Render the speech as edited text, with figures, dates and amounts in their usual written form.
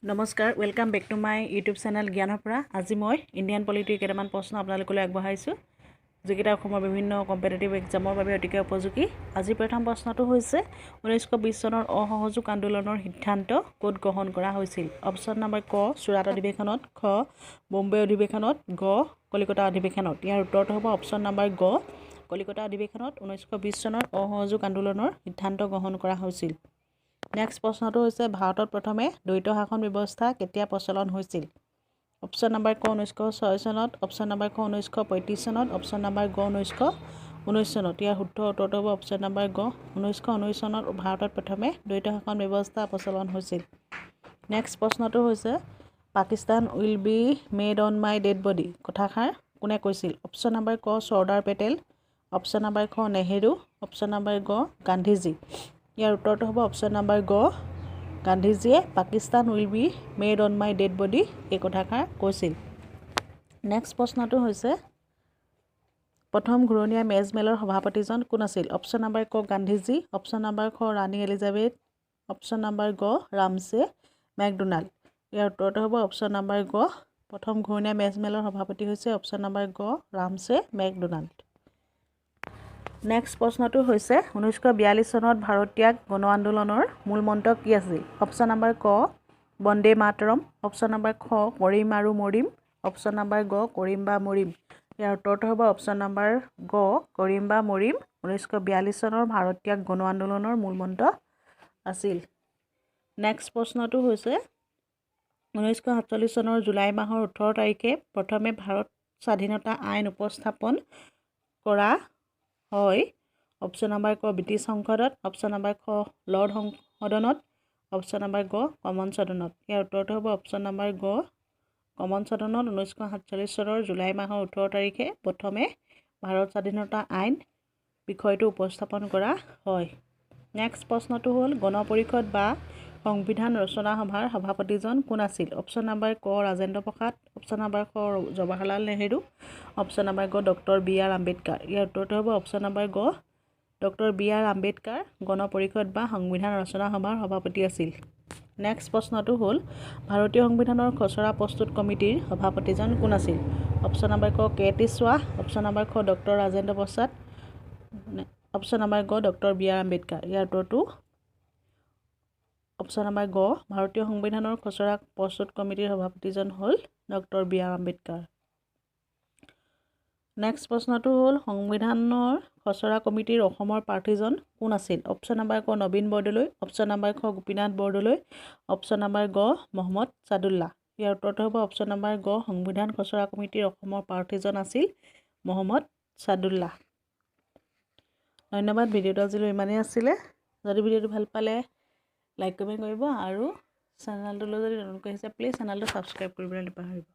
নমস্কাৰ welcome back to my YouTube channel জ্ঞানৰ পৰা আজি মই ইণ্ডিয়ান পলিটিৰ কেইটামান প্ৰশ্ন আপোনালোকলৈ আগবঢ়াইছোঁ যিকেইটা অসমৰ বিভিন্ন কম্পিটিটিভ এক্সামৰ বাবে অতিকৈ উপযোগী আজি প্ৰথম প্ৰশ্নটো হৈছে 1920 চনৰ অসহযোগ আন্দোলনৰ সিদ্ধান্ত ক'ত গ্ৰহণ কৰা হৈছিল অপচন নম্বৰ ক চুৰাট অধিৱেশনত খ বম্বে অধিৱেশনত গ কলিকতা অধিৱেশনত ইয়াৰ উত্তৰটো হ'ব অপচন নম্বৰ গ কলিকতা অধিৱেশনত 1920 চনৰ অসহযোগ আন্দোলনৰ সিদ্ধান্ত গ্ৰহণ কৰা হৈছিল নেক্সট প্ৰশ্নটো হৈছে ভাৰতত প্ৰথমে দ্বৈত শাসন ব্যৱস্থা কেতিয়া প্ৰচলন হৈছিল অপচন নম্বৰ ক 1906 চনত অপচন নম্বৰ ক 1935 চনত অপচন নম্বৰ গ 1919 চনত ইয়াৰ শুদ্ধ উত্তৰটো হ'ব অপচন নম্বৰ গ 1919 চনত ভাৰতত প্ৰথমে দ্বৈত শাসন ব্যৱস্থা প্ৰচলন হৈছিল নেক্সট প্ৰশ্নটো হৈছে Pakistan will be made on my dead body কথাষাৰ কোনে কৈছিল অপচন নম্বৰ ক চৰ্দাৰ পেটেল অপচন নম্বৰ খ নেহেৰু অপচন নম্বৰ গ গান্ধীজী ইয়াৰ উত্তৰটো হ'ব অপচন নম্বৰ গ গান্ধীজীয়ে Pakistan will be made on my dead body এই কথাষাৰ কৈছিল নেক্সট প্ৰশ্নটো হৈছে প্ৰথম ঘূৰণীয়া মেজমেলৰ সভাপতিজন কোন আছিল অপচন নম্বৰ ক গান্ধীজী অপচন নম্বৰ খ ৰাণী এলিজাবেথ অপচন নম্বৰ গ ৰামছে মেকডোনাল্ড ইয়াৰ উত্তৰটো হ'ব অপচন নম্বৰ গ প্ৰথম ঘূৰণীয়া মেজমেলৰ সভাপতি হৈছে অপচন নম্বৰ গ ৰামছে মেকডোনাল্ড নেক্সট প্ৰশ্নটো হৈছে 1942 চনত ভাৰত ত্যাগ গণ আন্দোলনৰ মূল মন্ত্ৰ কি আছিল অপচন নম্বৰ ক বন্দে মাতৰম অপচন নম্বৰ খ কৰিম আৰু মৰিম অপচন নম্বৰ গ কৰিম বা মৰিম ইয়াৰ উত্তৰটো হ'ব অপচন নম্বৰ গ কৰিম বা মৰিম 1942 চনৰ ভাৰত ত্যাগ গণ আন্দোলনৰ মূল মন্ত্ৰ আছিল নেক্সট প্ৰশ্নটো হৈছে 1947 চনৰ জুলাই মাহৰ 18 তাৰিখে প্ৰথমে ভাৰত স্বাধীনতা আইন উপস্থাপন কৰা হয় অপচন নম্বৰ ক ব্ৰিটিছ সংসদত অপচন নম্বৰ খ লৰ্ড সংসদনত অপচন নম্বৰ গ কমন সদনত ইয়াৰ উত্তৰটো হ'ব অপচন নম্বৰ গ কমন সদনত 1947 চনৰ জুলাই মাহৰ 18 তাৰিখে প্ৰথমে ভাৰত স্বাধীনতা আইন বিষয়টো উপস্থাপন কৰা হয় নেক্সট প্ৰশ্নটো হ'ল গণ পৰিষদ বা সংবিধান ৰচনা সভাৰ সভাপতিজন কোন আছিল অপচন নম্বৰ ক ৰাজেন্দ্ৰ প্ৰসাদ অপচন নম্বৰ খ জৱাহৰলাল নেহেৰু অপচন নম্বৰ গ ডক্টৰ বি আৰ আম্বেদকাৰ ইয়াৰ উত্তৰটো হ'ব অপচন নম্বৰ গ doctor B R Ambedkar Gana Parishad বা সংবিধান ৰচনা সভাৰ সভাপতি আছিল নেক্সট প্ৰশ্নটো হ'ল ভাৰতীয় সংবিধানৰ খচৰা প্ৰস্তুত কমিটিৰ সভাপতিজন কোন আছিল অপচন নম্বৰ ক কে টি শ্বাহ অপচন নম্বৰ খ doctor Rajendra Prasad option number গ ডক্টৰ বি আৰ আম্বেদকাৰ ইয়াৰ উত্তৰটো অপচন নম্বৰ গ ভাৰতীয় সংবিধানৰ খচৰা প্ৰস্তুত কমিটিৰ সভাপতিজন হ'ল doctor B R Ambedkar next প্ৰশ্নটো হ'ল সংবিধানৰ খচৰা কমিটিৰ অসমৰ প্ৰাৰ্থীজন কোন আছিল অপচন নম্বৰ ক নবীন বৰদলৈ অপচন নম্বৰ খ গোপীনাথ বৰদলৈ অপচন নম্বৰ গ মহম্মদ ছাদুল্লাহ ইয়াৰ উত্তৰটো হ'ব অপচন নম্বৰ গ সংবিধান খচৰা কমিটিৰ অসমৰ প্ৰাৰ্থীজন আছিল মহম্মদ ছাদুল্লাহ ধন্যবাদ ভিডিঅ'টো আজিলৈ ইমানেই আছিলে যদি ভিডিঅ'টো ভাল পালে লাইক কমেণ্ট কৰিব আৰু চেনেলটোলৈ যদি নতুনকৈ আহিছে প্লিজ চেনেলটো ছাবস্ক্ৰাইব কৰিবলৈ নাপাহৰিব